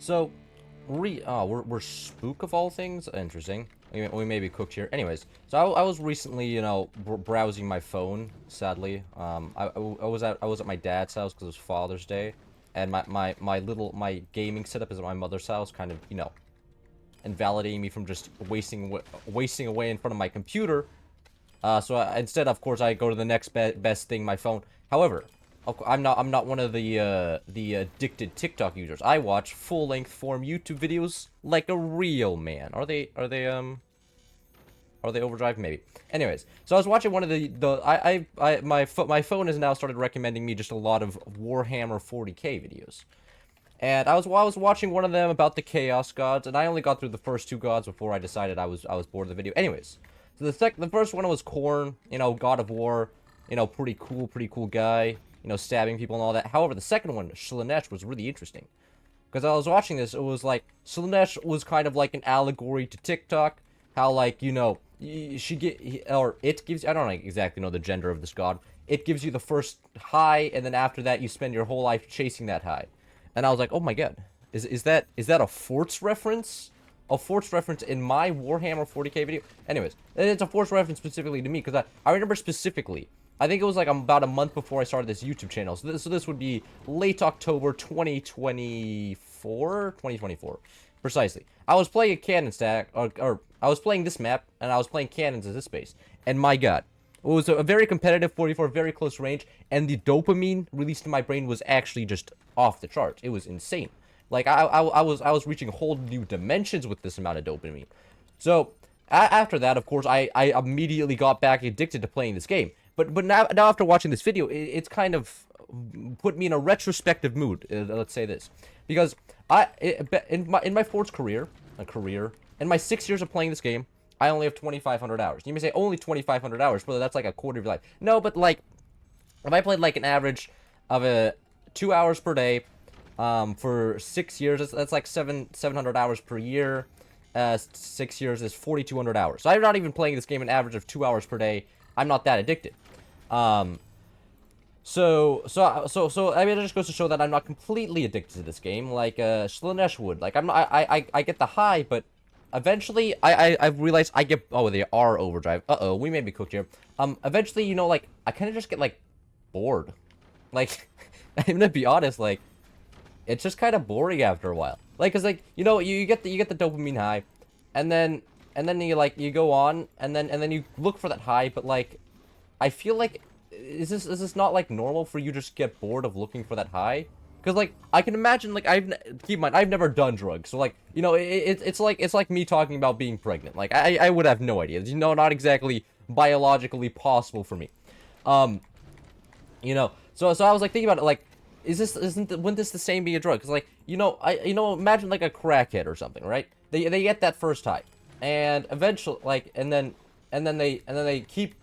So, we're Spook of all things? Interesting. We may be cooked here. Anyways, so I was recently, browsing my phone, sadly. I was at my dad's house because it was Father's Day. And my gaming setup is at my mother's house, kind of, invalidating me from just wasting away in front of my computer. Instead, of course, I go to the next best thing, my phone. However, I'm not one of the addicted TikTok users. I watch full-length form YouTube videos like a real man. Are they Overdrive? Maybe. Anyways, so I was watching one of my phone has now started recommending me just a lot of Warhammer 40k videos. And I was watching one of them about the Chaos Gods, and I only got through the first two gods before I decided I was bored of the video. Anyways, so the first one was Khorne, God of War, pretty cool guy, stabbing people and all that. However, the second one, Slaanesh, was really interesting. Because I was watching this, it was like, Slaanesh was kind of like an allegory to TikTok. How, like, it gives, I don't exactly know the gender of this god. It gives you the first high, and then after that, you spend your whole life chasing that high. And I was like, oh my god, is that a Forts reference? A Forts reference in my Warhammer 40k video? Anyways, it's a Forts reference specifically to me, because I remember specifically, I think it was like about a month before I started this YouTube channel, so this would be late October 2024, precisely. I was playing a cannon stack, or I was playing this map, and I was playing cannons in this space, and my god, it was a very competitive 44, very close range, and the dopamine released in my brain was actually just off the charts. It was insane. Like, I was reaching whole new dimensions with this amount of dopamine. So, after that, of course, I immediately got back addicted to playing this game. But now after watching this video, it's kind of put me in a retrospective mood, let's say this. Because in my Forge career, in my 6 years of playing this game, I only have 2,500 hours. You may say, only 2,500 hours, brother, that's like a quarter of your life. No, but like, if I played like an average of 2 hours per day, for 6 years, that's like 700 hours per year. 6 years is 4,200 hours. So I'm not even playing this game an average of 2 hours per day. I'm not that addicted. So I mean, it just goes to show that I'm not completely addicted to this game, like Slaanesh would. Like, I get the high, but eventually I've realized I get, oh, they are Overdrive. We may be cooked here. Eventually, like, I kind of just get like bored. Like, I'm gonna be honest, like, it's just kind of boring after a while. Like, cause like, you get the dopamine high, and then you go on, and then you look for that high, but like, I feel like, is this not like normal for you to just get bored of looking for that high? Because like, I can imagine, like, keep in mind, I've never done drugs, so like, it's like me talking about being pregnant. Like, I would have no idea. Not exactly biologically possible for me. So I was like thinking about it, like, wouldn't this the same be a drug? Because like, imagine like a crackhead or something, right? They get that first high, and eventually, like, and then they keep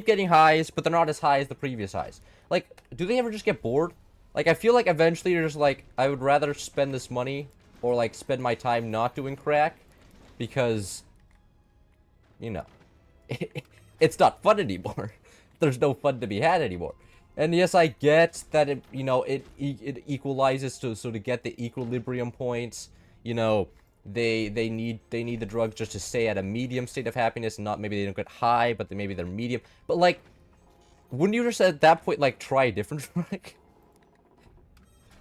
getting highs, but they're not as high as the previous highs. Like, do they ever just get bored? Like, I feel like eventually you're just like, I would rather spend this money, or like spend my time not doing crack, because, it's not fun anymore. There's no fun to be had anymore. And yes, I get that it equalizes so to get the equilibrium points, they need the drugs just to stay at a medium state of happiness, and not, maybe they don't get high, but maybe they're medium. But like, wouldn't you just at that point like try a different drug?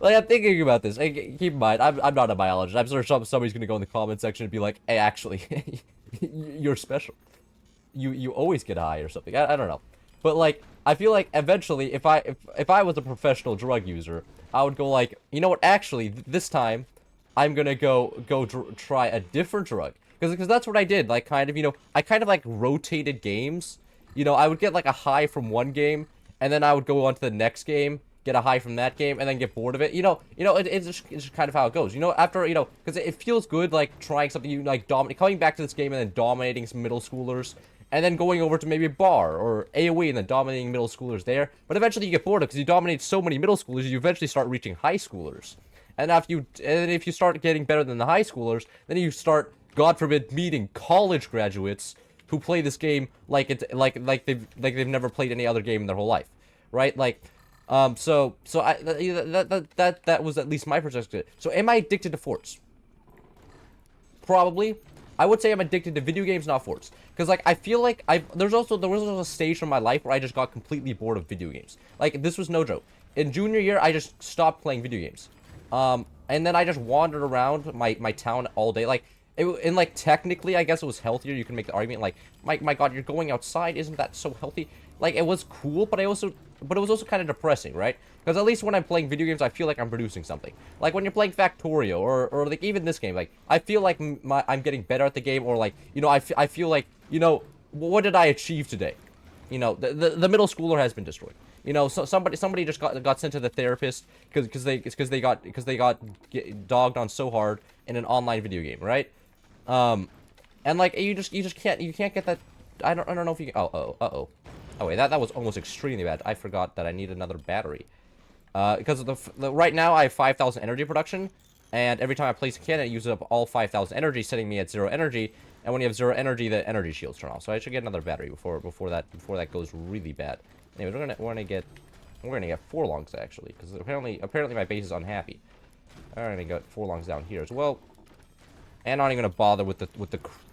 Like, I'm thinking about this. Hey, keep in mind, I'm not a biologist. I'm sure somebody's gonna go in the comment section and be like, hey, actually, you're special. You always get high or something. I don't know. But like, I feel like eventually, if I was a professional drug user, I would go like, you know what? Actually, this time, I'm gonna go try a different drug, because that's what I did. Like, kind of, I kind of like rotated games. I would get like a high from one game, and then I would go on to the next game, get a high from that game, and then get bored of it. It's just kind of how it goes. After, because it feels good, like, trying something, coming back to this game and then dominating some middle schoolers, and then going over to maybe a bar or AoE and then dominating middle schoolers there. But eventually you get bored, because you dominate so many middle schoolers, you eventually start reaching high schoolers. And if you start getting better than the high schoolers, then you start, God forbid, meeting college graduates who play this game like they've never played any other game in their whole life, right? Like, That was at least my perspective. So am I addicted to Forts? Probably. I would say I'm addicted to video games, not Forts. Because, like, I feel like there was also a stage from my life where I just got completely bored of video games. Like, this was no joke. In junior year, I just stopped playing video games. And then I just wandered around my town all day. Like, and, like, technically, I guess it was healthier. You can make the argument, like, my God, you're going outside. Isn't that so healthy? Like, it was cool, but it was also kind of depressing, right? Because at least when I'm playing video games, I feel like I'm producing something. Like, when you're playing Factorio, or like, even this game, like, I feel like I'm getting better at the game, or, like, you know, I feel like, you know, what did I achieve today? You know, the middle schooler has been destroyed. You know, so somebody just got sent to the therapist because they got dogged on so hard in an online video game, right? And like you just can't get that. I don't know if you can. Oh wait, that was almost extremely bad. I forgot that I need another battery. Because of right now I have 5,000 energy production, and every time I place a cannon, it uses up all 5,000 energy, setting me at 0 energy. And when you have 0 energy, the energy shields turn off. So I should get another battery before that goes really bad. Anyways, we're gonna get 4 longs actually, because apparently my base is unhappy. I'm gonna get 4 longs down here as well. And I'm not even gonna bother with the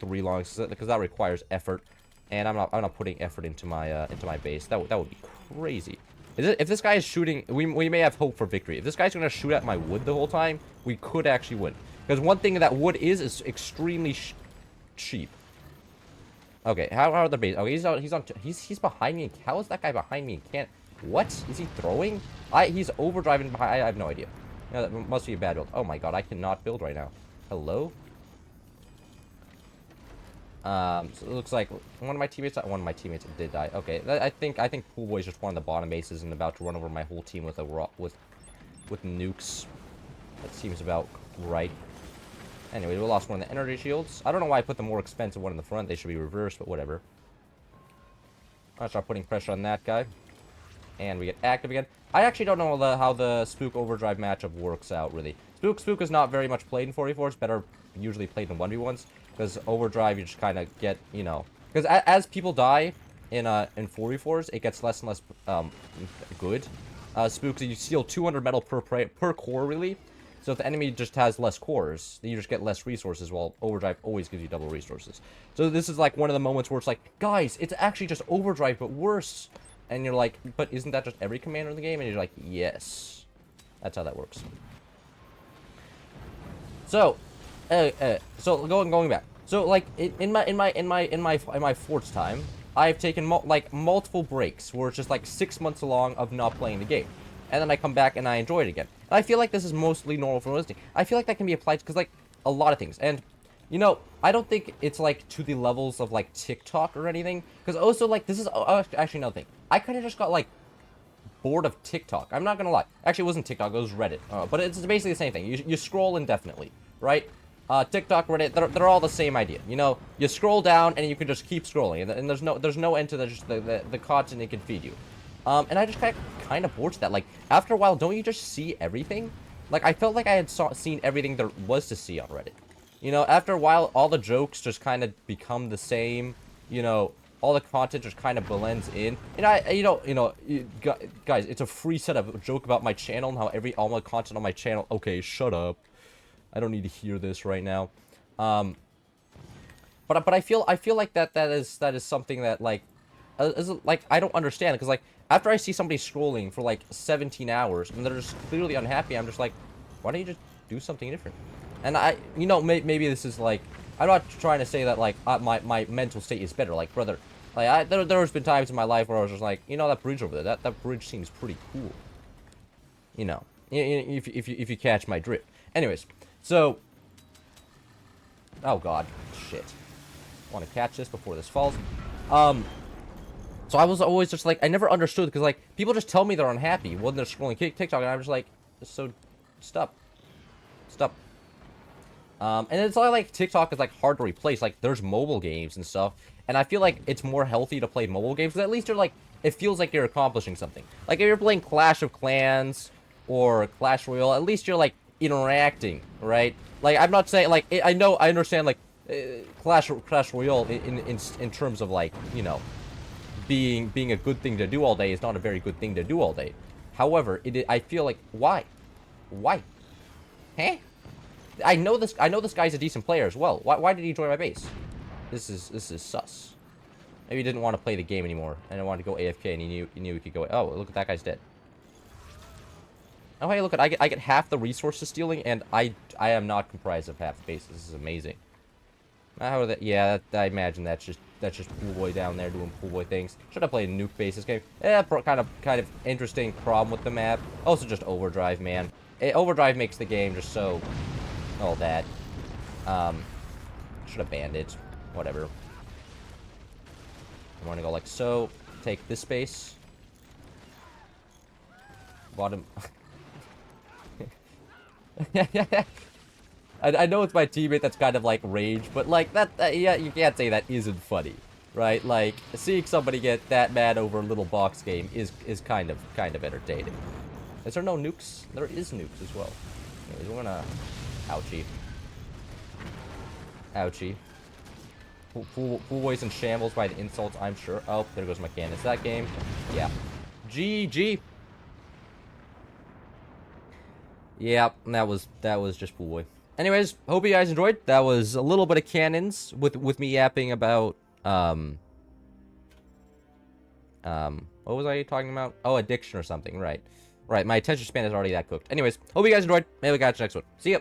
3 longs because that requires effort, and I'm not putting effort into my base. That would be crazy. If this guy is shooting, we may have hope for victory. If this guy's gonna shoot at my wood the whole time, we could actually win. Because one thing that wood is extremely cheap. Okay, how are the base? Oh, he's behind me. How is that guy behind me? What is he throwing? He's overdriving behind. I have no idea. Yeah, that must be a bad build. Oh my God, I cannot build right now. Hello. So it looks like one of my teammates did die. Okay, I think Pool Boy's just one of the bottom bases and about to run over my whole team with nukes. That seems about right. Anyway, we lost one of the energy shields. I don't know why I put the more expensive one in the front. They should be reversed, but whatever. I'll start putting pressure on that guy. And we get active again. I actually don't know how the Spook Overdrive matchup works out, really. Spook is not very much played in 4v4s. It's better usually played in 1v1s. Because Overdrive, you just kind of get, you know... Because as people die in 4v4s, it gets less and less good. Spooks, you steal 200 metal per core, really. So if the enemy just has less cores, then you just get less resources, while Overdrive always gives you double resources. So this is like one of the moments where it's like, guys, it's actually just Overdrive, but worse. And you're like, but isn't that just every commander in the game? And you're like, yes. That's how that works. So, going back. So like in my Forts time, I've taken multiple breaks where it's just like 6 months along of not playing the game, and then I come back and I enjoy it again. And I feel like this is mostly normal for listening. I feel like that can be applied because like a lot of things. And you know, I don't think it's like to the levels of like TikTok or anything. Because also like this is actually another thing. I kind of just got like bored of TikTok. I'm not gonna lie. Actually, it wasn't TikTok. It was Reddit. But it's basically the same thing. You scroll indefinitely, right? TikTok, Reddit, they're all the same idea. You know, you scroll down and you can just keep scrolling, and there's no end to the content it can feed you. And I just kind of bored to that. Like after a while, don't you just see everything? Like I felt like I had seen everything there was to see on Reddit. You know, after a while, all the jokes just kind of become the same. You know, all the content just kind of blends in. And guys, it's a free setup. A joke about my channel and how all my content on my channel. Okay, shut up. I don't need to hear this right now. But I feel like that is something that like I don't understand, because like after I see somebody scrolling for like 17 hours and they're just clearly unhappy, I'm just like, why don't you just do something different? And maybe this is like, I'm not trying to say that like my mental state is better, like brother, like there's been times in my life where I was just like, you know, that bridge over there, that bridge seems pretty cool. You know, if you catch my drift. Anyways, so, oh god, shit. I want to catch this before this falls. So I was always just like, I never understood, because like people just tell me they're unhappy when they're scrolling TikTok, and I'm just like, so stop. And it's like TikTok is like hard to replace. Like there's mobile games and stuff, and I feel like it's more healthy to play mobile games, because at least you're like, it feels like you're accomplishing something. Like if you're playing Clash of Clans or Clash Royale, at least you're like interacting, right? Like I'm not saying like I understand like Clash Royale in terms of like, you know, being a good thing to do all day is not a very good thing to do all day. However, I feel like, why? Why? Huh? I know this guy's a decent player as well. Why did he join my base? This is sus. Maybe he didn't want to play the game anymore, and I wanted to go AFK, and he knew he could go. Oh, look at that guy's dead. Oh, hey, look at I get half the resources stealing, and I am not comprised of half the base. This is amazing. How that? Yeah, I imagine that's just Pool Boy down there doing Pool Boy things. Should have played a nuke base this game. Yeah, kind of interesting problem with the map. Also, just overdrive, man. Overdrive makes the game just so all that. Should have banned it. Whatever. I want to go like so. Take this space. Bottom. I know it's my teammate that's kind of like rage, but like that yeah, you can't say that isn't funny, right? Like seeing somebody get that mad over a little box game is kind of entertaining. Is there no nukes? There is nukes as well. Anyways, we're gonna ouchie. Ouchie. Pool Boy's in shambles by the insults, I'm sure. Oh, there goes my cannon. Is that game? Yeah. GG. Yeah, that was just Pool Boy. Anyways, hope you guys enjoyed. That was a little bit of cannons with me yapping about what was I talking about? Oh, addiction or something, right. Right, my attention span is already that cooked. Anyways, hope you guys enjoyed. Maybe we catch you next one. See ya.